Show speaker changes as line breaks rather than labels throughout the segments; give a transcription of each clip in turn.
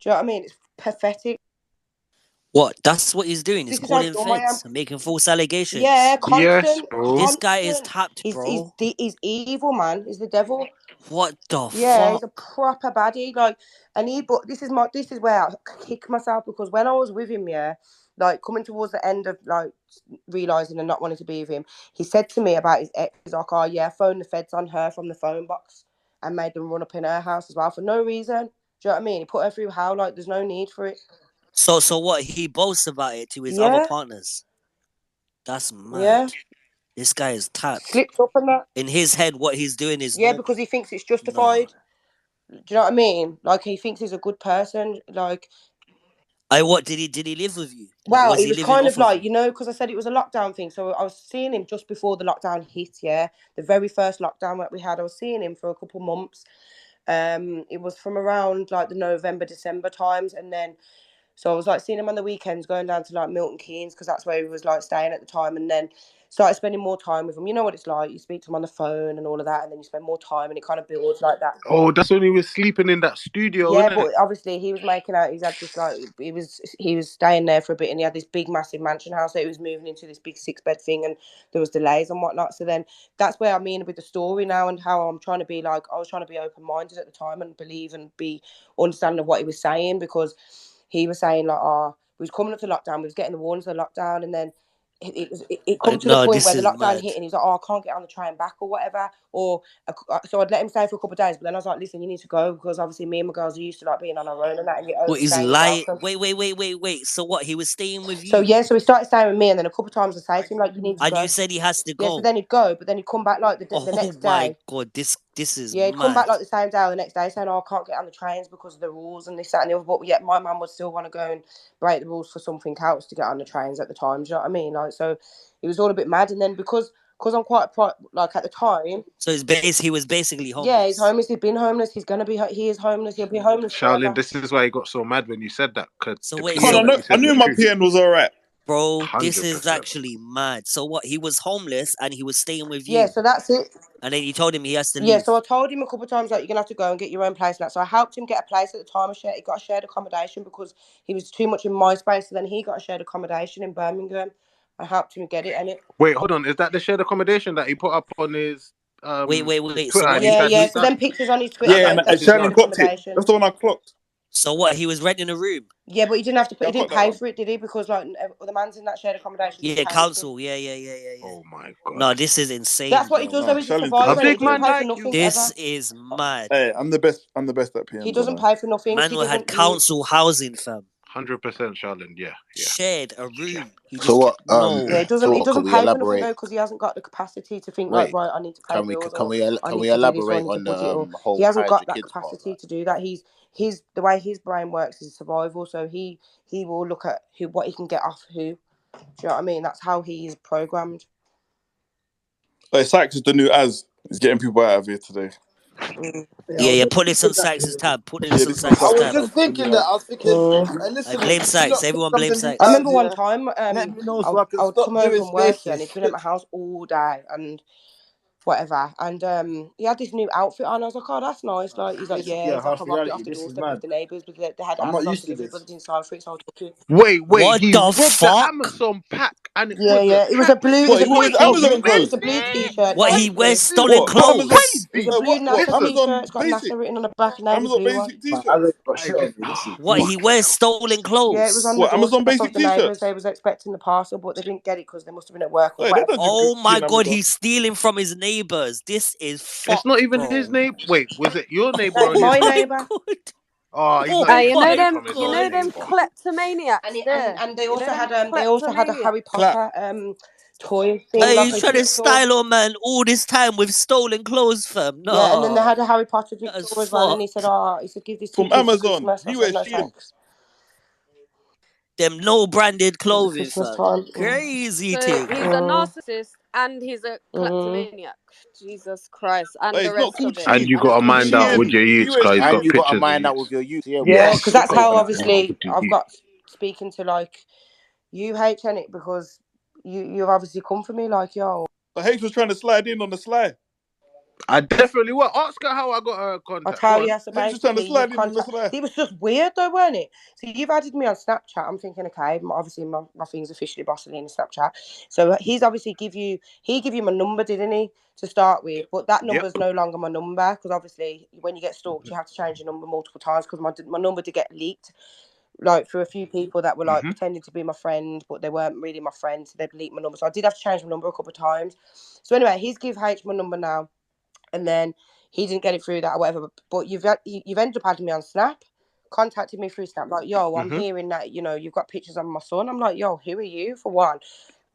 Do you know what I mean? It's pathetic.
What? That's what he's doing. He's
This is how
calling
dumb I am.
feds and making false allegations.
Yeah,
Yes,
constant,
bro.
This guy is
constant.
tapped, bro.
He's evil, man. He's the devil.
What the
Yeah, he's a
fuck?
proper baddie. Like, but this is where I kick myself, because when I was with him, yeah, like coming towards the end of like realizing and not wanting to be with him, he said to me about his ex. He's like, "Oh yeah, phone the feds on her from the phone box and made them run up in her house as well for no reason." Do you know what I mean? He put her through hell. Like, there's no need for it.
So what? He boasts about it to his other
Yeah,
partners. That's
yeah.
mad. This guy is tapped.
Slipped up and that.
In his head, what he's doing is
Yeah,
normal.
because he thinks it's
No.
justified. Do you know what I mean? Like, he thinks he's a good person. Like,
What did he live with you? Like,
well,
was
it
he
was
living
kind
off
of
of
like,
you?
because I said it was a lockdown thing. So I was seeing him just before the lockdown hit, yeah. The very first lockdown that we had, I was seeing him for a couple months. It was from around like the November, December times. And then, so I was like seeing him on the weekends, going down to like Milton Keynes, because that's where he was like staying at the time. And then started spending more time with him. You know what it's like. You speak to him on the phone and all of that, and then you spend more time, and it kind of builds like that.
Oh, that's when he was sleeping in that studio,
Yeah,
isn't
but
it?
obviously he was making out. He's had this like he was staying there for a bit, and he had this big massive mansion house. So he was moving into this big 6-bed thing, and there was delays and whatnot. So then that's where I mean with the story now, and how I'm trying to be like, I was trying to be open minded at the time and believe and be understanding of what he was saying, because he was saying like, oh, we was coming up to lockdown, we was getting the warnings of the lockdown, and then it come to the
No,
point
this
where the
is
lockdown
mad.
hit, and he's like, oh, I can't get on the train back or whatever, or so I'd let him stay for a couple of days, but then I was like, listen, you need to go, because obviously me and my girls are used to like being on our own and that, and you're
What he's
overstaying your
lying?
welcome.
Wait. So what? He was staying with
So
you,
yeah, so he started staying with me, and then a couple of times I say to him like, you need to
and you
go.
said he has to
Yeah, so
go.
then he'd go, but then he'd come back like the
Oh
next
my
day.
god, this is
Yeah, he'd come
mad.
back like the same day or the next day saying, oh, I can't get on the trains because of the rules and this, that, and the other. But yet my mum would still want to go and break the rules for something else to get on the trains at the time. Do you know what I mean? Like, so it was all a bit mad. And then because I'm quite like at the time.
So he was basically
Yeah, he's
homeless.
homeless. He's been homeless. He is homeless. He'll be homeless
Shaolin,
forever.
this is why he got so mad when you said that, because
So
the
wait,
Con,
PO
so
that you
I
said was
knew my
true.
PN was alright.
bro, this is
100%.
actually mad. So what? He was homeless and he was staying with
Yeah,
you,
so that's it.
and then you told him he has to
Yeah,
leave.
so I told him a couple of times like, you're gonna have to go and get your own place and that. So I helped him get a place at the time. He got a shared accommodation because he was too much in my space. So then he got a shared accommodation in Birmingham. I helped him get it, and it.
Wait, hold on. Is that the shared accommodation that he put up on his
Wait. So
Twitter?
what?
And he
Yeah,
said
yeah.
he's
So
done.
then pictures on his Twitter
Yeah,
that
and
is that's his
Shannon
shared
clocked it.
accommodation.
That's the one I clocked.
So what? He was renting a room.
Yeah, but he didn't have to.
Yeah,
He
I
didn't
clocked that
pay
one.
for it, did he? Because like the man's in that shared accommodation is
Yeah,
council.
council. Yeah.
Oh my
No,
god.
this is insane,
That's what he
bro.
does though.
Nah,
He's a
Shannon's
A
survivor, and he
big
disrespectful.
doesn't
man
pay for
like you.
nothing
This
ever.
is mad.
Hey, I'm the best. I'm the best at PN.
He doesn't pay for nothing. He
Manuel had
doesn't.
council housing, fam.
100% Shaolin. Yeah.
Shared a room. He
So
just
what?
Yeah,
no.
he doesn't.
So
He
what? Can
doesn't
we
pay for nothing though,
elaborate?
because he hasn't got the capacity to think like,
Wait,
right, I need to pay bills, or I
can
need
we
to do this, or I
elaborate
need to
on
budget,
the
or he
whole
hasn't
hide
got
your
that
kids part?
capacity
Like,
to do that. He's the way his brain works is survival. So he will look at what he can get off who. Do you know what I mean? That's how he's programmed.
Hey, Sykes is the new As. He's getting people out of here today.
Yeah. Put this on Sykes' tab. Put this
Yeah,
on
this is
I
Sykes'
Sykes'
was
tab.
tab.
just
The
thinking
new
that.
As.
I was thinking, hey,
I
listen,
blame
if you
Sykes.
lot put
Everyone blame
something
I
Sykes.
out
remember one
here,
time,
let me know so I can
I would
stop
come home
doing
from work, yeah, and
spaces.
he'd been at my house all day, and whatever. And he had this new outfit on. I was like, oh, that's nice. Like, he's like,
This,
yeah.
yeah,
He's like,
harsh
I robbed it
reality.
off the
This is
doorstep of
mad.
the neighbours, but they had
I'm not
Amazon
used to
delivery, but
this.
they didn't sign for it, so I took it.
Wait.
What
He
the
robbed the
fuck?
Amazon pack, and it
Yeah,
was a
yeah. It was a blue.
tracksuit.
What,
It's a
he wore
blue.
his
It was
Amazon
blue. It's
clothes?
a blue t-shirt.
What
Yeah,
he
it's blue.
wears stolen
What, Amazon?
clothes?
It's a blue. No, it's
Listen,
got a t-shirt. It's got
Basic?
NASA written on the back, a navy
Amazon
blue one.
basic
Man, I
t-shirts?
really got shit on me. Listen.
What he wears stolen
Yeah, it was on
clothes?
the
What, Amazon
doorstep
basic
of the neighbours.
t-shirts?
They was expecting the parcel, but they didn't get it because they must have been at work or
Hey, they
whatever.
don't do
Oh
tea
my
in
god,
Amazon.
he's stealing from his neighbors. This is
it's not
fucked,
even his
bro.
neighbor. Wait, was it your neighbor
No,
or
it's
his
my
Oh my
neighbor?
neighbour.
god.
Oh, he's
Oh
not even
You know
my
stealing
them.
from his
You
own
know
god.
them
neighbor.
kleptomaniacs there.
And they
You know
also
them
had a
kleptomaniacs.
Harry
Clap.
Potter toy thing,
Hey,
like
he's
a
trying to
jigsaw.
style on man all this time with stolen clothes, fam.
Yeah, and then they
No,
had a Harry Potter
that's
jigsaw as well, and he said,
fucked.
give this to
From
your kids for
Amazon.
Christmas." I
He
said,
wears
"No
Shein.
thanks."
Them no branded
It was at
clothing,
Christmas
fam.
time.
Crazy
So
thing.
he's a narcissist and he's a
Mm.
kleptomaniac. Jesus Christ, and
Hey,
the
it's not
rest
called
of it.
And
Shein.
you
And
It's
got to
called
mind out with
Shein.
your
He
youths,
wears
because he's
And
got
you
Shein.
got to
pictures of
mind that with
youths.
your youth. Yeah, we
Yeah,
got to
because
Yes.
that's
slip up
how
on that thing.
obviously I've got speaking to like you, H, and it because you've obviously come for me like, yo.
The H was trying to slide in on the slide.
I definitely will. Ask her how I got her
I'll
contact.
tell
Go
you.
on.
So
Is it just trying to
basically, you
slide in on the
contact.
slide?
It was just weird though, weren't it? So you've added me on Snapchat. I'm thinking, okay, obviously my thing's officially bossing in Snapchat. So he's obviously give you my number, didn't he, to start with? But that
Yep.
number's no longer my number because obviously when you get stalked, you have to change your number multiple times because my number did get leaked. Like for a few people that were like pretending to be my friend, but they weren't really my friends. So they'd leaked my number, so I did have to change my number a couple of times. So anyway, he's give H my number now, and then he didn't get it through that or whatever. But you've ended up adding me on Snap, contacted me through Snap, like, yo, I'm hearing that you've got pictures of my son. I'm like, yo, who are you for one?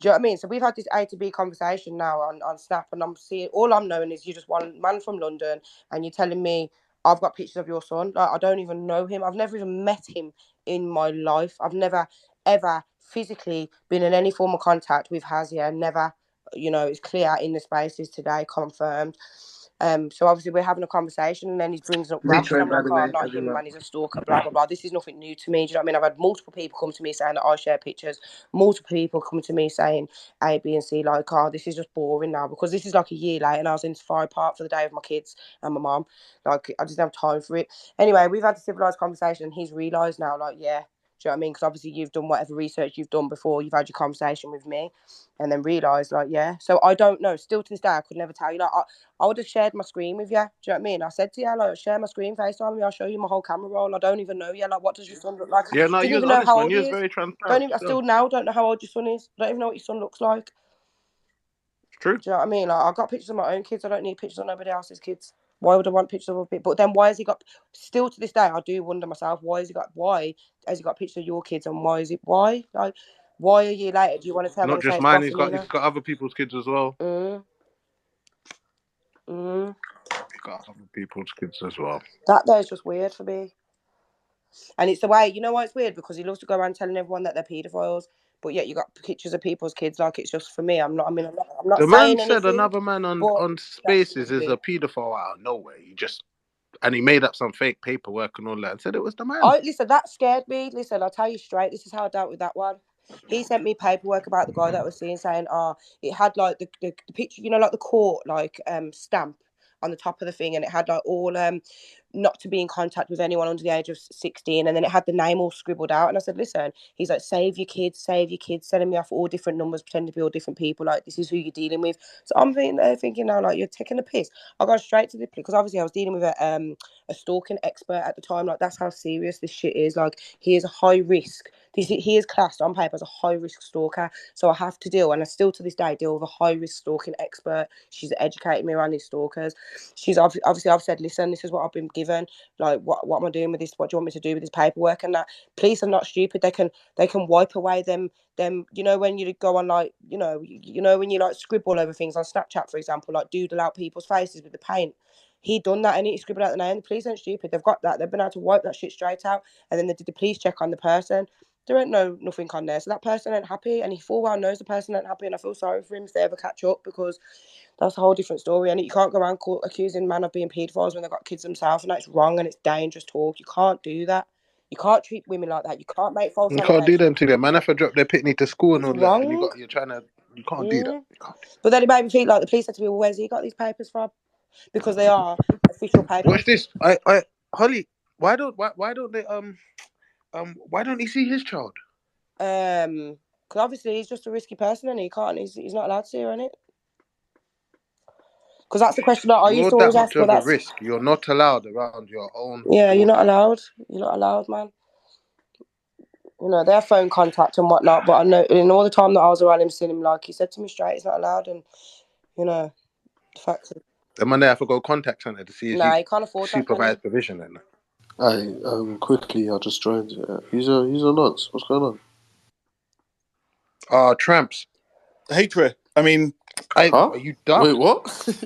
Do you know what I mean? So we've had this A to B conversation now on Snap, and I'm seeing all I'm knowing is you're just one man from London, and you're telling me I've got pictures of your son. Like I don't even know him. I've never even met him in my life. I've never ever physically been in any form of contact with Hazia. Never. It's clear in the spaces today, confirmed. So obviously we're having a conversation, and then he brings up Rampz, and I'm like, oh, I'm not him, man, he's a stalker, blah blah blah. This is nothing new to me. Do you know what I mean? I've had multiple people come to me saying that I share pictures, multiple people come to me saying A, B, and C, like, oh, this is just boring now, because this is like a year later, and I was in Safari Park for the day with my kids and my mum. Like, I just didn't have time for it. Anyway, we've had a civilized conversation, and he's realised now, like, yeah. Do you know what I mean? Because obviously you've done whatever research you've done before you've had your conversation with me, and then realised, like, yeah. So I don't know. Still to this day, I could never tell you. Like, I would have shared my screen with you. Do you know what I mean? I said to you, like, share my screen, FaceTime with me. I'll show you my whole camera roll. I don't even know you. Like, what does your son look like?
Yeah, no,
Didn't
you was
even know
honest,
how
man.
old
You
he
was
is.
very
Don't
transparent.
even. I still now don't know how old your son is. I don't even know what your son looks like.
It's true.
Do you know what I mean? Like, I've got pictures of my own kids. I don't need pictures of nobody else's kids. Why would I want pictures of other people? But then why has he got? Still to this day, I do wonder myself. Why has he got pictures of your kids, and why? Like, why a year later do you want to turn around
Not
and say
just
it's
mine.
bossing in?
He's got other people's kids as well. He's got other people's kids as well.
That there's just weird for me. And it's the way, you know why it's weird? Because he loves to go around telling everyone that they're paedophiles, but yet you got pictures of people's kids. Like, it's just for me. I'm not
The man
saying
said
anything.
another man
But
on Spaces is a paedophile out of nowhere. And he made up some fake paperwork and all that and said it was the man.
Listen, that scared me. Listen, I'll tell you straight. This is how I dealt with that one. He sent me paperwork about the guy that I was seeing, saying, it had like the picture, like the court like stamp on the top of the thing, and it had like all not to be in contact with anyone under the age of 16, and then it had the name all scribbled out. And I said, listen, he's like, save your kids, sending me off all different numbers, pretending to be all different people, like, this is who you're dealing with. So I'm thinking now, like, you're taking a piss. I got straight to the because obviously I was dealing with a stalking expert at the time. Like, that's how serious this shit is. Like, he is a high risk. He is classed on paper as a high risk stalker. So I have to deal, and I still to this day deal with a high risk stalking expert. She's educated me around these stalkers. She's obviously, I've said, listen, this is what I've been given. Like, what am I doing with this? What do you want me to do with this paperwork? And that police are not stupid. They can wipe away them. When you go on, like, when you like scribble over things on Snapchat, for example, like doodle out people's faces with the paint. He done that, and he scribbled out the name. The police ain't stupid. They've got that. They've been able to wipe that shit straight out. And then they did the police check on the person. There ain't nothing on there. So that person ain't happy, and he full well knows the person ain't happy, and I feel sorry for him if they ever catch up, because that's a whole different story. And you can't go around accusing men of being paedophiles when they've got kids themselves, and that's wrong, and it's dangerous talk. You can't do that. You can't treat women like that. You can't make false
You can't do
allegations.
them to them. Man, if I drop their pitney to school and
It's
all that, and
wrong.
you can't do that. You can't.
But then it made me feel like the police said to me, well, where's he got these papers from? Because they are official papers.
Watch this. Holly, why don't why don't he see his child?
Because obviously he's just a risky person, and he's not allowed to, isn't it? Because that's the question that I used
You're
to
that
always ask.
much
But
of a
that's
risk. You're not allowed around your own
you're
daughter.
not allowed. You're not allowed, man. Their phone contact and whatnot. But I know in all the time that I was around him, seeing him, like, he said to me straight, he's not allowed. And the fact is,
The Monday I have to go contact center to see
he can't afford that, can he?
supervised provision and that.
Quickly, I just joined. He's a nuts. What's going on?
Tramps.
Hatred. I mean,
Huh?
Are you dumb?
Wait, what?